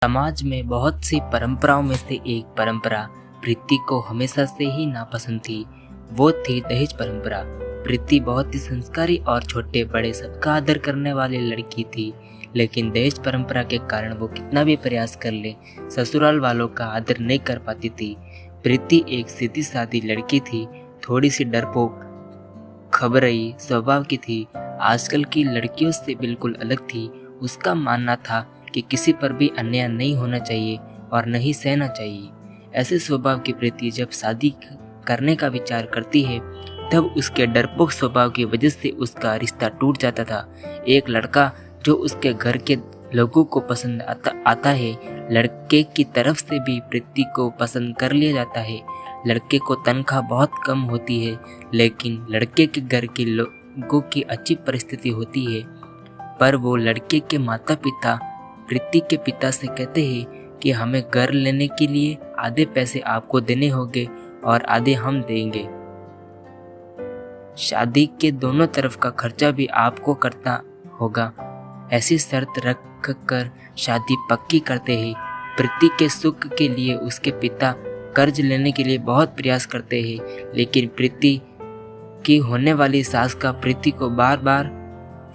समाज में बहुत सी परंपराओं में से एक परंपरा प्रीति को हमेशा से ही नापसंद थी। वो थी दहेज परंपरा। प्रीति बहुत ही संस्कारी और छोटे बड़े सबका आदर करने वाली लड़की थी, लेकिन दहेज परंपरा के कारण वो कितना भी प्रयास कर ले ससुराल वालों का आदर नहीं कर पाती थी। प्रीति एक सीधी सादी लड़की थी, थोड़ी सी डरपोक खबरई स्वभाव की थी। आजकल की लड़कियों से बिल्कुल अलग थी। उसका मानना था कि किसी पर भी अन्याय नहीं होना चाहिए और नहीं सहना चाहिए। ऐसे स्वभाव की प्रीति जब शादी करने का विचार करती है तब उसके डरपोक स्वभाव की वजह से उसका रिश्ता टूट जाता था। एक लड़का जो उसके घर के लोगों को पसंद आता है, लड़के की तरफ से भी प्रीति को पसंद कर लिया जाता है। लड़के को तनख्वाह बहुत कम होती है, लेकिन लड़के के घर के लोगों की अच्छी परिस्थिति होती है। पर वो लड़के के माता पिता प्रीति के पिता से कहते हैं कि हमें घर लेने के लिए आधे पैसे आपको देने होंगे और आधे हम देंगे। शादी के दोनों तरफ का खर्चा भी आपको करना होगा। ऐसी शर्त रख कर शादी पक्की करते हैं। प्रीति के सुख के लिए उसके पिता कर्ज लेने के लिए बहुत प्रयास करते हैं, लेकिन प्रीति की होने वाली सास का प्रीति को बार बार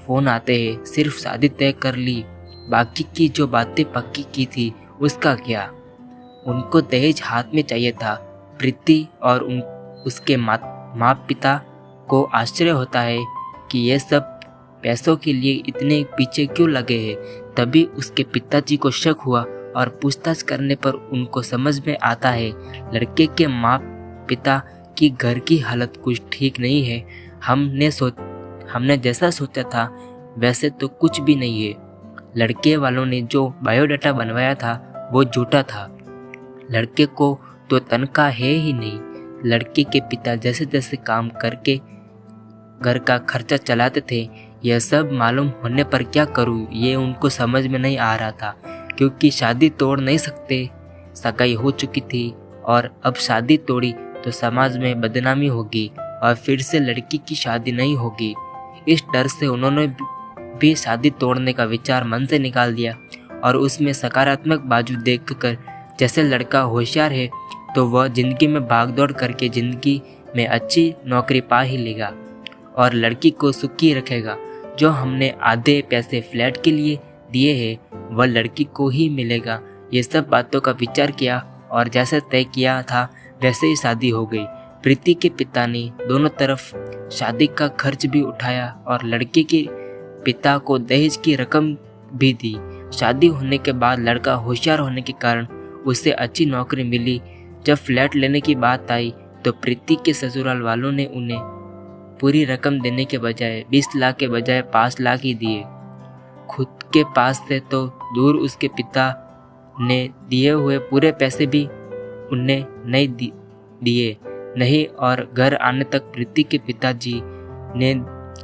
फोन आते हैं। सिर्फ शादी तय कर ली, बाकी की जो बातें पक्की की थी उसका क्या। उनको दहेज हाथ में चाहिए था। प्रीति और उसके माँ पिता को आश्चर्य होता है कि ये सब पैसों के लिए इतने पीछे क्यों लगे हैं। तभी उसके पिताजी को शक हुआ और पूछताछ करने पर उनको समझ में आता है लड़के के माँ पिता की घर की हालत कुछ ठीक नहीं है। हमने जैसा सोचा था वैसे तो कुछ भी नहीं है। लड़के वालों ने जो बायोडाटा बनवाया था वो झूठा था। लड़के को तो तनख्वाह है ही नहीं। लड़के के पिता जैसे जैसे काम करके घर का खर्चा चलाते थे। यह सब मालूम होने पर क्या करूं ये उनको समझ में नहीं आ रहा था, क्योंकि शादी तोड़ नहीं सकते। सगाई हो चुकी थी और अब शादी तोड़ी तो समाज में बदनामी होगी और फिर से लड़की की शादी नहीं होगी। इस डर से उन्होंने भी शादी तोड़ने का विचार मन से निकाल दिया और उसमें सकारात्मक बाजू देखकर जैसे लड़का होशियार है तो वह जिंदगी में भागदौड़ करके जिंदगी में अच्छी नौकरी पा ही लेगा और लड़की को सुखी रखेगा। जो हमने आधे पैसे फ्लैट के लिए दिए हैं वह लड़की को ही मिलेगा। ये सब बातों का विचार किया और जैसे तय किया था वैसे ही शादी हो गई। प्रीति के पिता ने दोनों तरफ शादी का खर्च भी उठाया और लड़के के पिता को दहेज की रकम भी दी। शादी होने के बाद लड़का होशियार होने के कारण उसे अच्छी नौकरी मिली। जब फ्लैट लेने की बात आई तो प्रीति के ससुराल वालों ने उन्हें पूरी रकम देने के बजाय 20 लाख के बजाय 5 लाख ही दिए। खुद के पास से तो दूर उसके पिता ने दिए हुए पूरे पैसे भी उन्हें नहीं दिए नहीं और घर आने तक प्रीति के पिताजी ने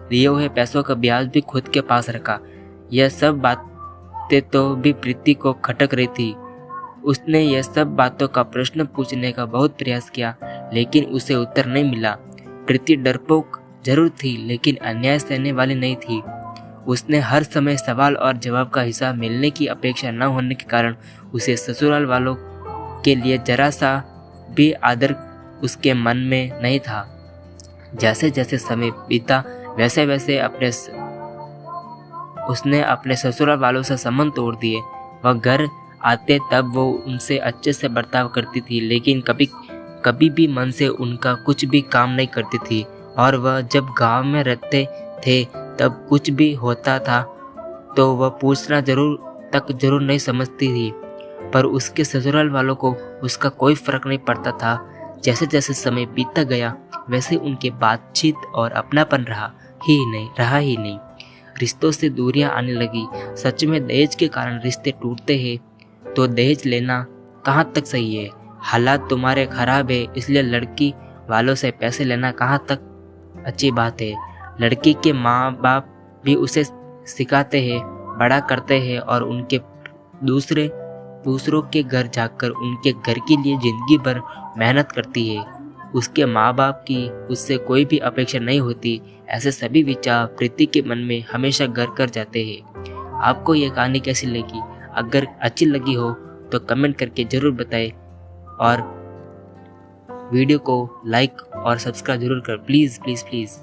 दिए हुए पैसों का ब्याज भी खुद के पास रखा। यह सब बातें तो भी प्रीति को खटक रही थी। उसने यह सब बातों का प्रश्न पूछने का बहुत प्रयास किया, लेकिन उसे उत्तर नहीं मिला। प्रीति डरपोक जरूर थी, लेकिन अन्याय सहने वाली नहीं थी। उसने हर समय सवाल और जवाब का हिसाब मिलने की अपेक्षा न होने के कारण उसे ससुराल वालों के लिए जरा सा भी आदर उसके मन में नहीं था। जैसे जैसे समय बीता वैसे वैसे उसने अपने ससुराल वालों से संबंध तोड़ दिए। वह घर आते तब वो उनसे अच्छे से बर्ताव करती थी, लेकिन कभी भी मन से उनका कुछ भी काम नहीं करती थी। और वह जब गांव में रहते थे तब कुछ भी होता था तो वह पूछना जरूर नहीं समझती थी, पर उसके ससुराल वालों को उसका कोई फर्क नहीं पड़ता था। जैसे जैसे समय बीतता गया वैसे उनके बातचीत और अपनापन रहा ही नहीं। रिश्तों से दूरियां आने लगी। सच में दहेज के कारण रिश्ते टूटते हैं तो दहेज लेना कहाँ तक सही है। हालात तुम्हारे खराब है इसलिए लड़की वालों से पैसे लेना कहाँ तक अच्छी बात है। लड़की के माँ बाप भी उसे सिखाते हैं, बड़ा करते हैं और उनके दूसरों के घर जाकर उनके घर के लिए जिंदगी भर मेहनत करती है। उसके माँ बाप की उससे कोई भी अपेक्षा नहीं होती। ऐसे सभी विचार प्रीति के मन में हमेशा घर कर जाते हैं। आपको ये कहानी कैसी लगी अगर अच्छी लगी हो तो कमेंट करके ज़रूर बताएं और वीडियो को लाइक और सब्सक्राइब ज़रूर कर, प्लीज़ प्लीज़ प्लीज़।